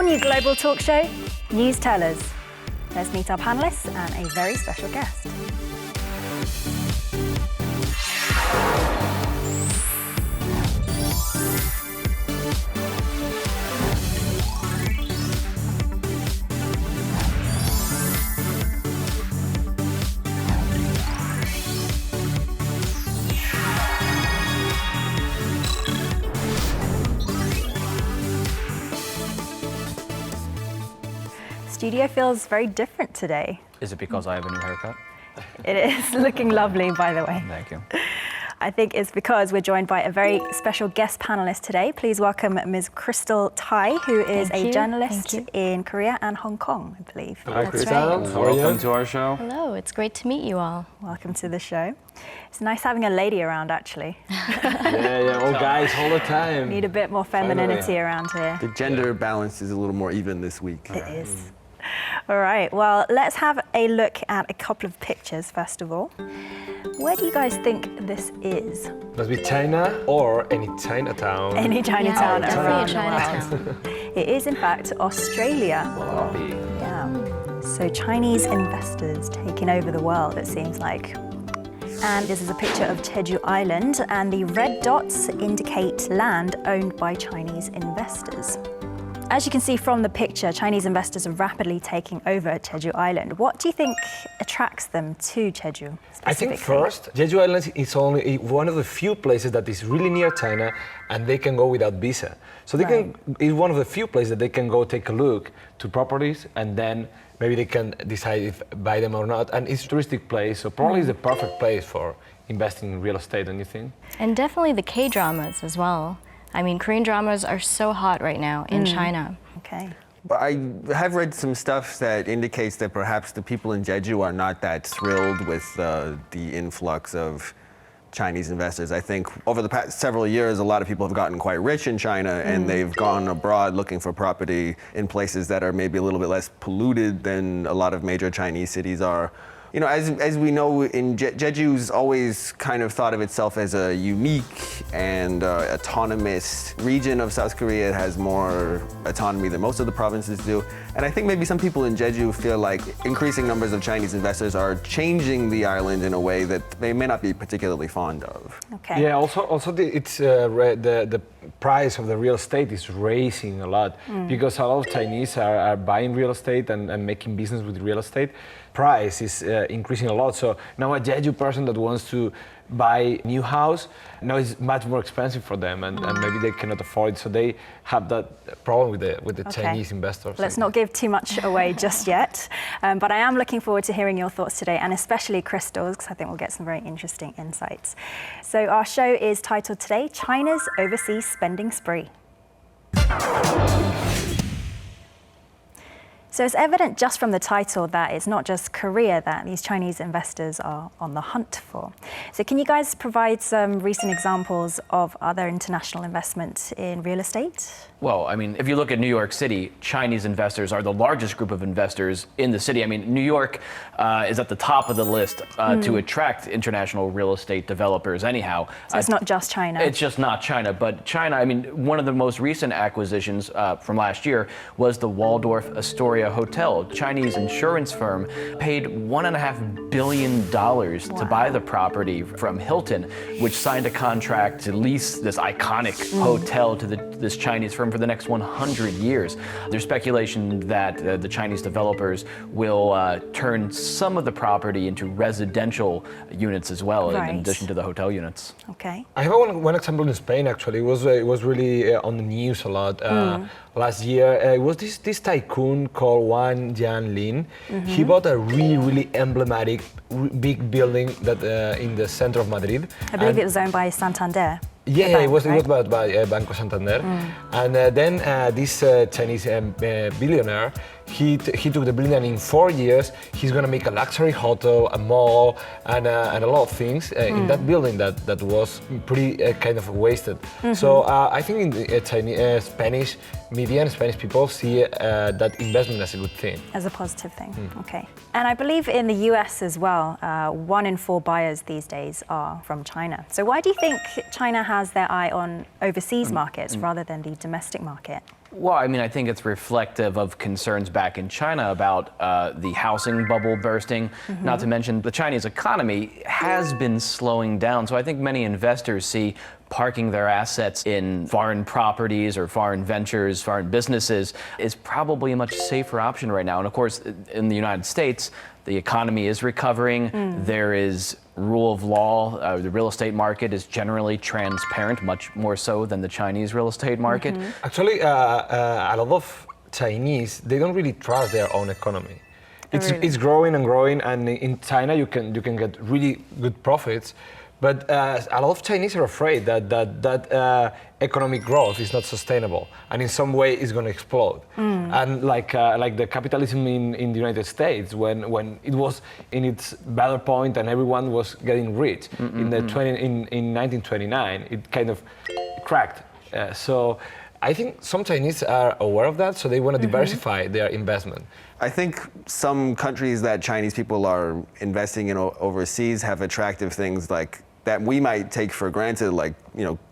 whole new global talk show, Newstellers. Let's meet our panelists and a very special guest. Studio feels very different today. Is it because I have a new haircut? It is looking lovely, by the way. Thank you. I think it's because we're joined by a very special guest panelist today. Please welcome Ms. Crystal Tai, who is a journalist in Korea and Hong Kong, I believe. Hi, That's Crystal. right. Welcome to our show. Hello, it's great to meet you all. Welcome to the show. It's nice having a lady around, actually. All guys all the time. Need a bit more femininity around here. The gender balance is a little more even this week. It is. All right, well, let's have a look at a couple of pictures, first of all. Where do you guys think this is? Must be China or any Chinatown. Any Chinatown Yeah, around definitely the a world. Chinatown. It is, in fact, Australia. Lobby. Yeah. So Chinese investors taking over the world, it seems like. And this is a picture of Jeju Island, and the red dots indicate land owned by Chinese investors. As you can see from the picture, Chinese investors are rapidly taking over Jeju Island. What do you think attracts them to Jeju? I think specifically? first, Jeju Island is only one of the few places that is really near China and they can go without visa. So it's one of the few places that they can go take a look to properties and then maybe they can decide if buy them or not. And it's a touristic place, so probably it's the perfect place for investing in real estate, don't you think? And definitely the K-dramas as well. I mean, Korean dramas are so hot right now in China. Okay. But I have read some stuff that indicates that perhaps the people in Jeju are not that thrilled with the influx of Chinese investors. I think over the past several years, a lot of people have gotten quite rich in China and they've gone abroad looking for property in places that are maybe a little bit less polluted than a lot of major Chinese cities are. You know, as we know, Jeju's always kind of thought of itself as a unique and autonomous region of South Korea. It has more autonomy than most of the provinces do. And I think maybe some people in Jeju feel like increasing numbers of Chinese investors are changing the island in a way that they may not be particularly fond of. Okay. Yeah, also the price of the real estate is raising a lot because a lot of Chinese are buying real estate and making business with real estate. Price is increasing a lot. So now a Jeju person that wants to buy a new house, now it's much more expensive for them and maybe they cannot afford it. So they have that problem with the Chinese investors. Let's not give too much away just yet. But I am looking forward to hearing your thoughts today, and especially Crystal's, because I think we'll get some very interesting insights. So our show is titled today, China's Overseas Spending Spree. So it's evident just from the title that it's not just Korea that these Chinese investors are on the hunt for. So can you guys provide some recent examples of other international investments in real estate? Well, I mean, if you look at New York City, Chinese investors are the largest group of investors in the city. I mean, New York is at the top of the list to attract international real estate developers anyhow. So it's not just China. It's just not China, but China, I mean, one of the most recent acquisitions from last year was the Waldorf Astoria Hotel. Chinese insurance firm paid $1.5 billion to buy the property from Hilton, which signed a contract to lease this iconic hotel to this Chinese firm for the next 100 years. There's speculation that the Chinese developers will turn some of the property into residential units as well, in addition to the hotel units. Okay. I have one example in Spain, actually. It was really on the news a lot. Last year, it was this tycoon called Wang Jianlin. He bought a really emblematic big building that in the center of Madrid. I believe it was owned by Santander. Yeah, bank, it was right? bought by Banco Santander. And then this Chinese billionaire, he took the building, and in 4 years, he's going to make a luxury hotel, a mall, and a lot of things in that building that was pretty kind of wasted. So I think in the Chinese, Spanish media and Spanish people see that investment as a good thing. As a positive thing, okay. And I believe in the US as well, 1 in 4 buyers these days are from China. So why do you think China has their eye on overseas markets rather than the domestic market? Well, I mean, I think it's reflective of concerns back in China about the housing bubble bursting, not to mention the Chinese economy has been slowing down. So I think many investors see parking their assets in foreign properties or foreign ventures, foreign businesses is probably a much safer option right now. And of course, in the United States, the economy is recovering. There is rule of law. The real estate market is generally transparent, much more so than the Chinese real estate market. Actually, a lot of Chinese, they don't really trust their own economy. It's growing and growing, and in China you can get really good profits. But a lot of Chinese are afraid that economic growth is not sustainable, and in some way it's going to explode. And like the capitalism in the United States, when it was in its better point and everyone was getting rich in 1929, it kind of cracked. So I think some Chinese are aware of that, so they want to diversify their investment. I think some countries that Chinese people are investing in overseas have attractive things like that we might take for granted, like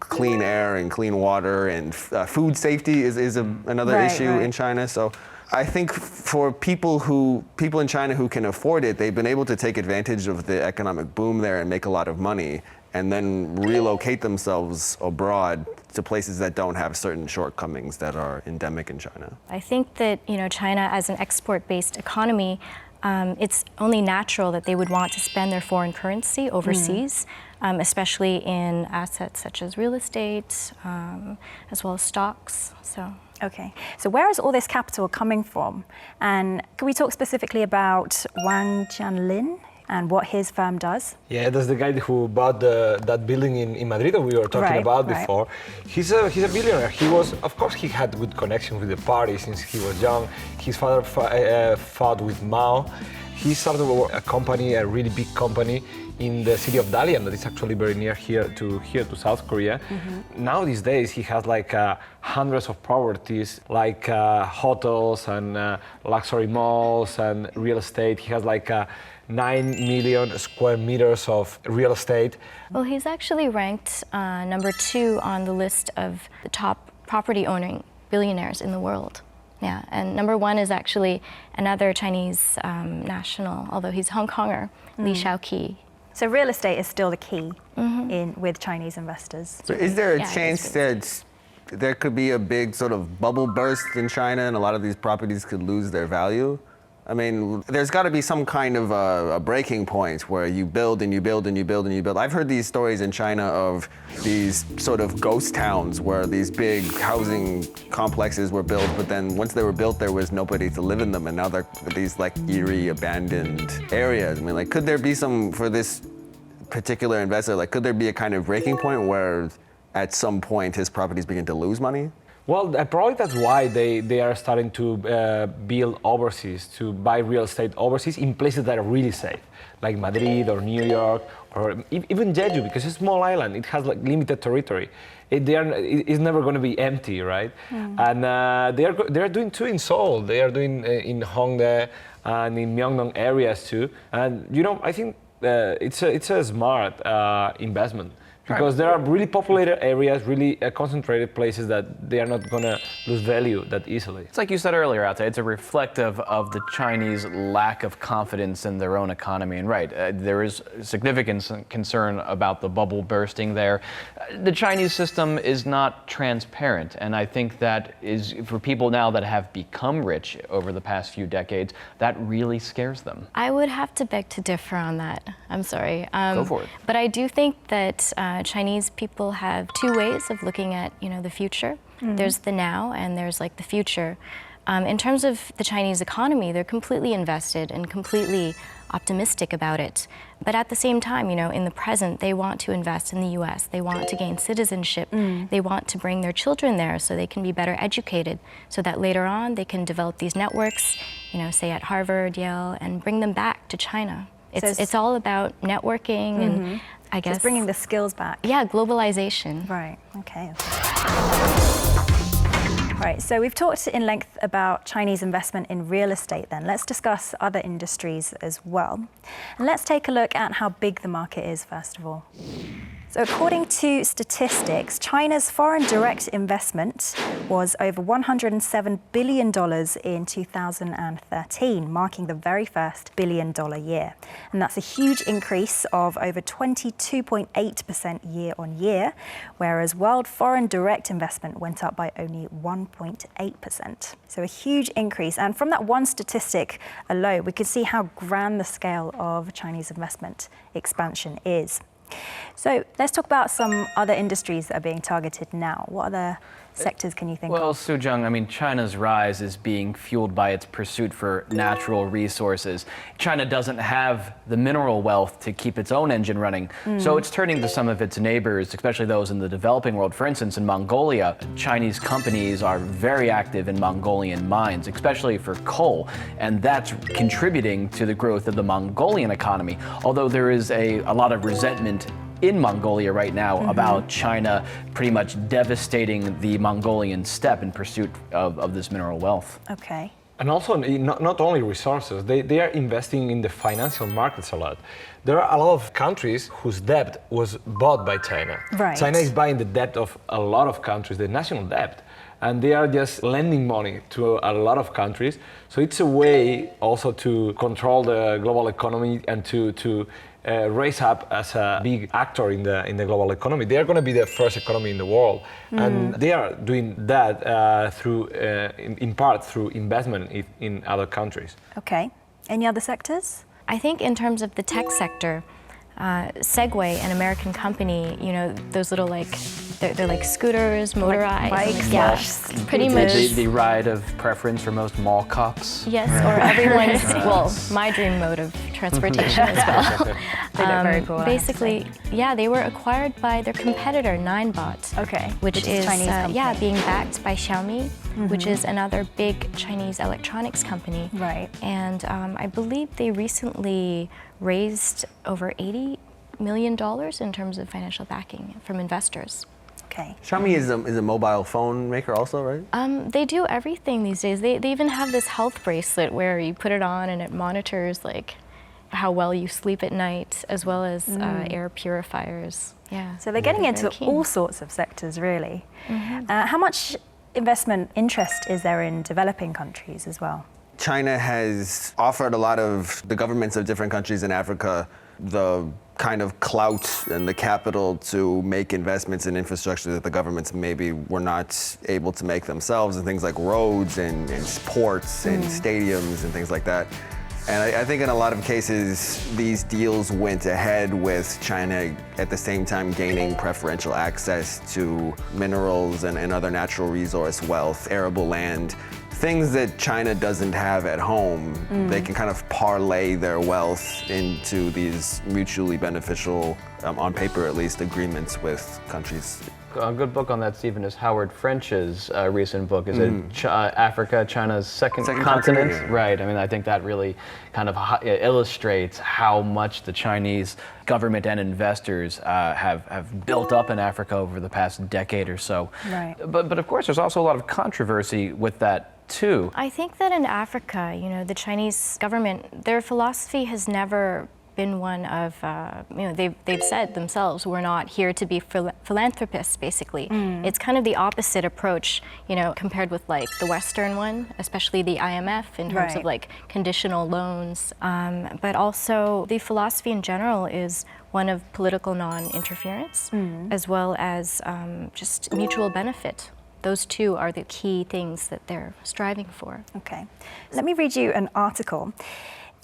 clean air and clean water, and food safety is another issue in China. So I think for people in China who can afford it, they've been able to take advantage of the economic boom there and make a lot of money, and then relocate themselves abroad to places that don't have certain shortcomings that are endemic in China. I think that China, as an export-based economy, it's only natural that they would want to spend their foreign currency overseas, especially in assets such as real estate, as well as stocks. Okay, so where is all this capital coming from? And can we talk specifically about Wang Jianlin and what his firm does? Yeah, that's the guy who bought that building in Madrid that we were talking about before. He's a billionaire. Of course, he had good connection with the party since he was young. His father fought with Mao. He started a company, a really big company, in the city of Dalian, that is actually very near here to South Korea. Now these days he has like hundreds of properties, like hotels and luxury malls and real estate. He has like 9 million square meters of real estate. Well, he's actually ranked number 2 on the list of the top property owning billionaires in the world. Yeah, and number 1 is actually another Chinese national, although he's Hong Konger, Li Shaoqi. So real estate is still the key with Chinese investors. So is there a chance that there could be a big sort of bubble burst in China and a lot of these properties could lose their value? I mean, there's got to be some kind of a breaking point where you build and you build and you build and you build. I've heard these stories in China of these sort of ghost towns where these big housing complexes were built, but then once they were built, there was nobody to live in them, and now they're these like eerie, abandoned areas. I mean, like, could there be for this particular investor, like, could there be a kind of breaking point where at some point his properties begin to lose money? Well, probably that's why they are starting to build overseas, to buy real estate overseas in places that are really safe, like Madrid or New York or even Jeju, because it's a small island. It has like limited territory. It's never going to be empty, right? And they are doing too in Seoul. They are doing in Hongdae and in Myeongdong areas too. And I think it's a smart investment. Because there are really populated areas, really concentrated places that they are not going to lose value that easily. It's like you said earlier, Ate, it's a reflective of the Chinese lack of confidence in their own economy. And there is significant concern about the bubble bursting there. The Chinese system is not transparent. And I think that is, for people now that have become rich over the past few decades, that really scares them. I would have to beg to differ on that. I'm sorry. Go for it. But I do think that Chinese people have 2 ways of looking at the future. There's the now and there's like the future. In terms of the Chinese economy, they're completely invested and completely optimistic about it. But at the same time, in the present, they want to invest in the US. They want to gain citizenship. They want to bring their children there so they can be better educated, so that later on they can develop these networks, say at Harvard, Yale, and bring them back to China. It's all about networking and I guess it's bringing the skills back. Yeah, globalization. Right, okay. All right, so we've talked in length about Chinese investment in real estate then. Let's discuss other industries as well. And let's take a look at how big the market is, first of all. So according to statistics, China's foreign direct investment was over $107 billion in 2013, marking the very first billion-dollar year. And that's a huge increase of over 22.8% year on year, whereas world foreign direct investment went up by only 1.8%. So a huge increase. And from that one statistic alone, we could see how grand the scale of Chinese investment expansion is. So let's talk about some other industries that are being targeted now. What other sectors can you think Well, of? Soo-jung, I mean, China's rise is being fueled by its pursuit for natural resources. China doesn't have the mineral wealth to keep its own engine running, so it's turning to some of its neighbors, especially those in the developing world. For instance, in Mongolia, Chinese companies are very active in Mongolian mines, especially for coal, and that's contributing to the growth of the Mongolian economy, although there is a lot of resentment in Mongolia right now about China pretty much devastating the Mongolian steppe in pursuit of this mineral wealth. Okay. And also, not only resources, they are investing in the financial markets a lot. There are a lot of countries whose debt was bought by China. Right. China is buying the debt of a lot of countries, the national debt, and they are just lending money to a lot of countries. So it's a way also to control the global economy and to raise up as a big actor in the global economy. They are going to be the first economy in the world, and they are doing that through, in part, through investment in other countries. Okay. Any other sectors? I think in terms of the tech sector, Segway, an American company, you know, those little they're like scooters, motorized. bikes, yeah, slash pretty much. The ride of preference for most mall cops. Yes, or everyone's, well, my dream mode of transportation as well. They look very cool, I have to Basically, yeah, they were acquired by their competitor, Ninebot. Okay, Which is Chinese company. yeah, being backed by Xiaomi, which is another big Chinese electronics company. Right. And I believe they recently raised over $80 million in terms of financial backing from investors. Okay. Xiaomi is a mobile phone maker also, right? They do everything these days. They even have this health bracelet where you put it on and it monitors like how well you sleep at night, as well as air purifiers. Yeah. So they're getting They're into very keen. all sorts of sectors, really. How much investment interest is there in developing countries as well? China has offered a lot of the governments of different countries in Africa the kind of clout and the capital to make investments in infrastructure that the governments maybe were not able to make themselves, and things like roads and ports and stadiums and things like that. And I think in a lot of cases, these deals went ahead with China at the same time gaining preferential access to minerals and other natural resource wealth, arable land, things that China doesn't have at home. They can kind of parlay their wealth into these mutually beneficial, on paper at least, agreements with countries. A good book on that, Stephen, is Howard French's recent book. Is it Africa, China's second continent? Yeah. Right. I mean, I think that really kind of illustrates how much the Chinese government and investors have built up in Africa over the past decade or so. Right. But of course, there's also a lot of controversy with that too. I think that in Africa, you know, the Chinese government, their philosophy has never been one of, you know, they've said themselves, we're not here to be philanthropists, basically. It's kind of the opposite approach, you know, compared with like the Western one, especially the IMF in terms of like conditional loans. But also the philosophy in general is one of political non-interference, as well as just mutual benefit. Those two are the key things that they're striving for. Okay. Let me read you an article.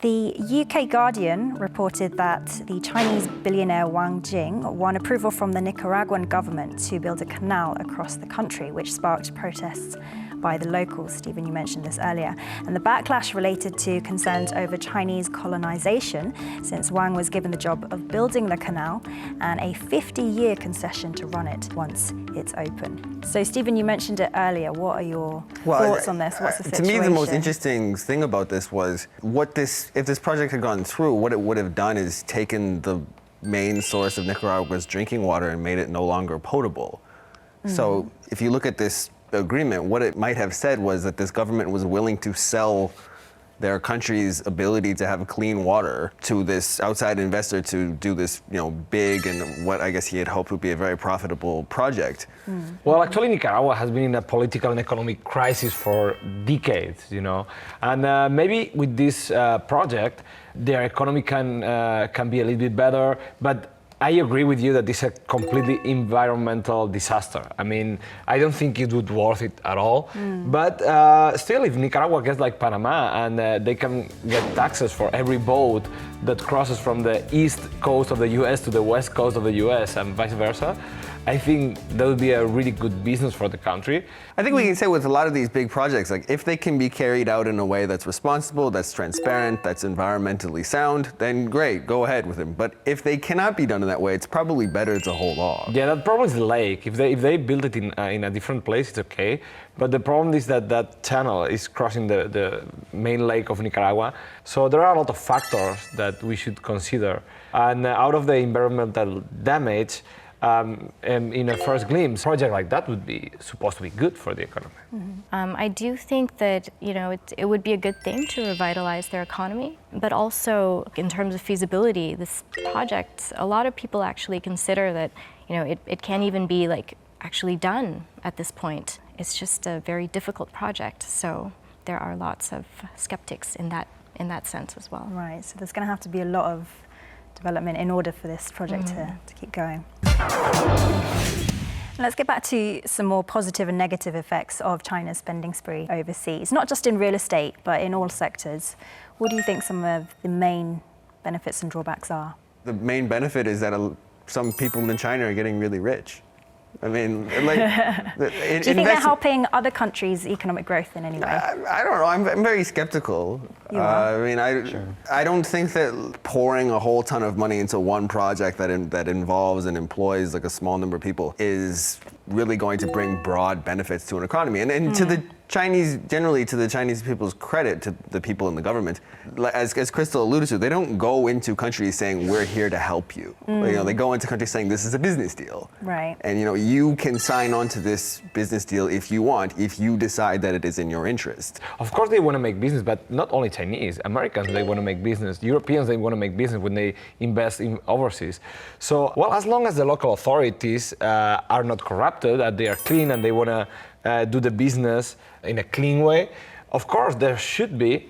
The UK Guardian reported that the Chinese billionaire Wang Jing won approval from the Nicaraguan government to build a canal across the country, which sparked protests by the locals. Stephen, you mentioned this earlier. And the backlash related to concerns over Chinese colonization, since Wang was given the job of building the canal and a 50-year concession to run it once it's open. So, Stephen, you mentioned it earlier. What are your thoughts on this? What's the To situation? me, the most interesting thing about this was if this project had gone through, what it would have done is taken the main source of Nicaragua's drinking water and made it no longer potable. So if you look at this agreement, what it might have said was that this government was willing to sell their country's ability to have clean water to this outside investor to do this, big and what I guess he had hoped would be a very profitable project. Well, actually, Nicaragua has been in a political and economic crisis for decades, and maybe with this project, their economy can be a little bit better, but I agree with you that this is a completely environmental disaster. I mean, I don't think it would worth it at all. But still, if Nicaragua gets like Panama and they can get taxes for every boat that crosses from the east coast of the US to the west coast of the US and vice versa, I think that would be a really good business for the country. I think we can say with a lot of these big projects, like if they can be carried out in a way that's responsible, that's transparent, that's environmentally sound, then great, go ahead with them. But if they cannot be done in that way, it's probably better to hold off. Yeah, that problem is the lake. If they build it in a different place, it's okay. But the problem is that channel is crossing the main lake of Nicaragua. So there are a lot of factors that we should consider. And out of the environmental damage, in a first glimpse, a project like that would be supposed to be good for the economy. I do think that it would be a good thing to revitalize their economy, but also in terms of feasibility, this project, a lot of people actually consider that it can't even be actually done at this point. It's just a very difficult project, so there are lots of skeptics in that sense as well. Right, so there's going to have to be a lot of development in order for this project to keep going. Let's get back to some more positive and negative effects of China's spending spree overseas, not just in real estate, but in all sectors. What do you think some of the main benefits and drawbacks are? The main benefit is that some people in China are getting really rich. I mean, do you think they're helping other countries' economic growth in any way? I don't know. I'm very skeptical. You are? I don't think that pouring a whole ton of money into one project that involves and employs a small number of people is really going to bring broad benefits to an economy. And to the Chinese, generally to the Chinese people's credit, to the people in the government, as Crystal alluded to, they don't go into countries saying, we're here to help you. They go into countries saying, this is a business deal. Right. And you can sign on to this business deal if you want, if you decide that it is in your interest. Of course they want to make business, but not only Chinese. Americans, they want to make business. Europeans, they want to make business when they invest in overseas. So, as long as the local authorities are not corrupted, that they are clean and they want to do the business in a clean way, of course there should be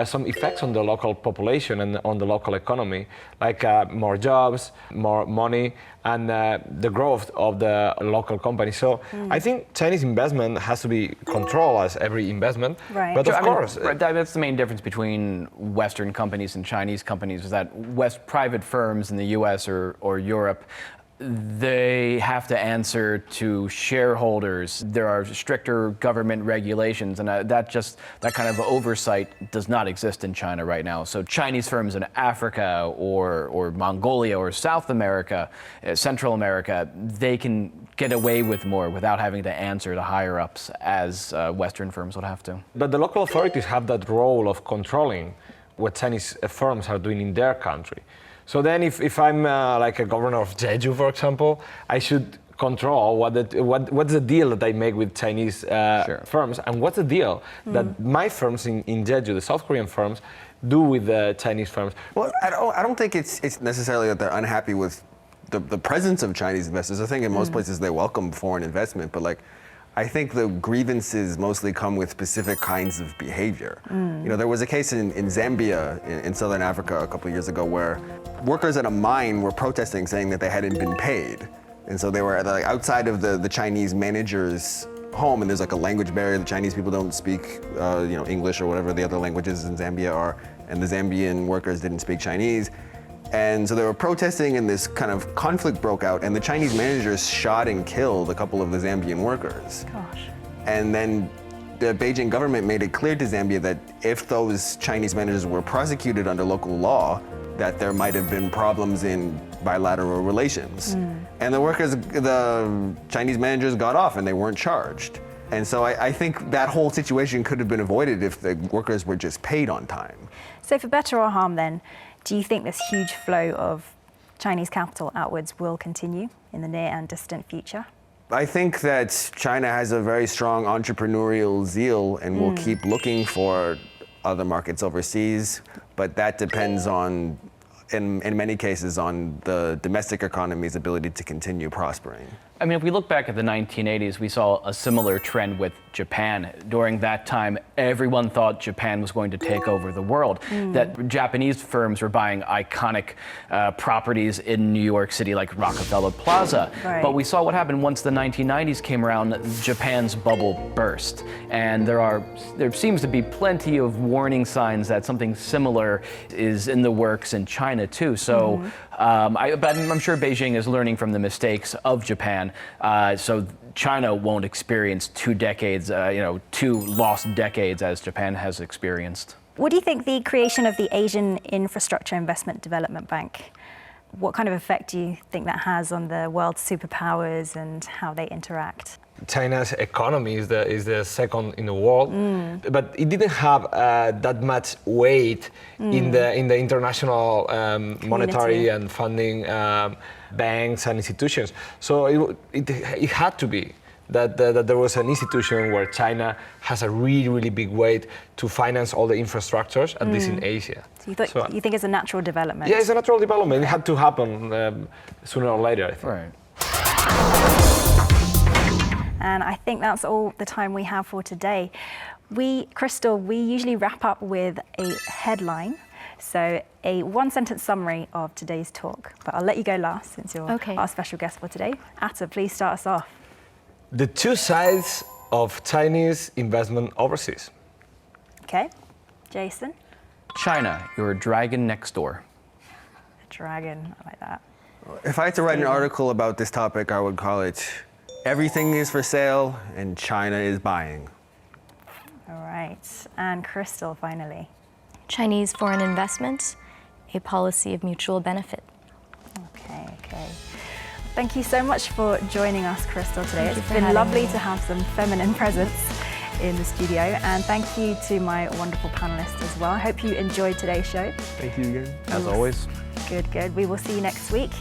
some effects on the local population and on the local economy, like more jobs, more money, and the growth of the local company. So I think Chinese investment has to be controlled as every investment. Right. But of course, that's the main difference between Western companies and Chinese companies, is that private firms in the US or Europe, they have to answer to shareholders. There are stricter government regulations, and that kind of oversight does not exist in China right now. So Chinese firms in Africa or Mongolia or South America, Central America, they can get away with more without having to answer to higher ups as Western firms would have to. But the local authorities have that role of controlling what Chinese firms are doing in their country. So then if I'm like a governor of Jeju, for example, I should control what's the deal that I make with Chinese firms, and what's the deal that my firms in Jeju, the South Korean firms, do with the Chinese firms. Well, I don't think it's necessarily that they're unhappy with the presence of Chinese investors. I think in most places they welcome foreign investment, but I think the grievances mostly come with specific kinds of behavior. There was a case in Zambia, in Southern Africa, a couple of years ago, where workers at a mine were protesting, saying that they hadn't been paid. And so they were outside of the Chinese manager's home, and there's a language barrier. The Chinese people don't speak English or whatever the other languages in Zambia are, and the Zambian workers didn't speak Chinese. And so they were protesting, and this kind of conflict broke out, and the Chinese managers shot and killed a couple of the Zambian workers. Gosh. And then the Beijing government made it clear to Zambia that if those Chinese managers were prosecuted under local law, that there might have been problems in bilateral relations. And the Chinese managers got off and they weren't charged. And so I think that whole situation could have been avoided if the workers were just paid on time. So for better or harm then, do you think this huge flow of Chinese capital outwards will continue in the near and distant future? I think that China has a very strong entrepreneurial zeal and will keep looking for other markets overseas, but that depends on, in many cases, on the domestic economy's ability to continue prospering. I mean, if we look back at the 1980s, we saw a similar trend with Japan. During that time, everyone thought Japan was going to take over the world, that Japanese firms were buying iconic properties in New York City like Rockefeller Plaza. Right. But we saw what happened once the 1990s came around, Japan's bubble burst. And there seems to be plenty of warning signs that something similar is in the works in China too. So but I'm sure Beijing is learning from the mistakes of Japan. So China won't experience 2 decades, 2 lost decades as Japan has experienced. What do you think the creation of the Asian Infrastructure Investment Development Bank, what kind of effect do you think that has on the world's superpowers and how they interact? China's economy is the second in the world, but it didn't have that much weight in the international monetary and funding banks and institutions. So it had to be that there was an institution where China has a really big weight to finance all the infrastructures, at least in Asia. So you think it's a natural development? Yeah, it's a natural development. It had to happen sooner or later, I think. Right. And I think that's all the time we have for today. Crystal, we usually wrap up with a headline. So a 1-sentence summary of today's talk. But I'll let you go last since you're our special guest for today. Atta, please start us off. The two sides of Chinese investment overseas. Okay. Jason? China, your dragon next door. A dragon, I like that. If I had to write an article about this topic, I would call it "Everything is for sale and China is buying." All right. And Crystal, finally. Chinese foreign investment, a policy of mutual benefit. Okay. Thank you so much for joining us, Crystal, today. Thank you It's for been having lovely me. to have some feminine presence in the studio. And thank you to my wonderful panelists as well. I hope you enjoyed today's show. Thank you again. As always. Good. We will see you next week.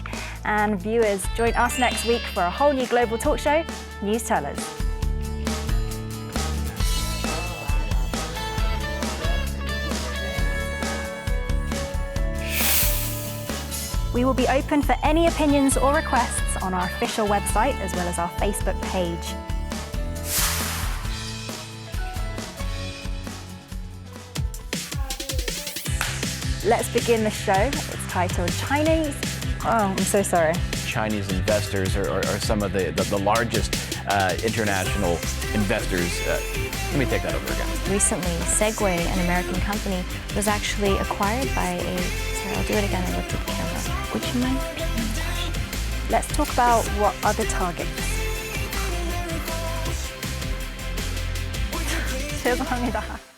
And viewers, join us next week for a whole new global talk show, Newstellers. We will be open for any opinions or requests on our official website as well as our Facebook page. Let's begin the show. It's titled Chinese. Oh, I'm so sorry. Chinese investors are some of the largest international investors. Let me take that over again. Recently, Segway, an American company, was actually acquired by sorry, I'll do it again, I looked at the camera. Would you mind repeating the question? Let's talk about what other targets. 죄송합니다.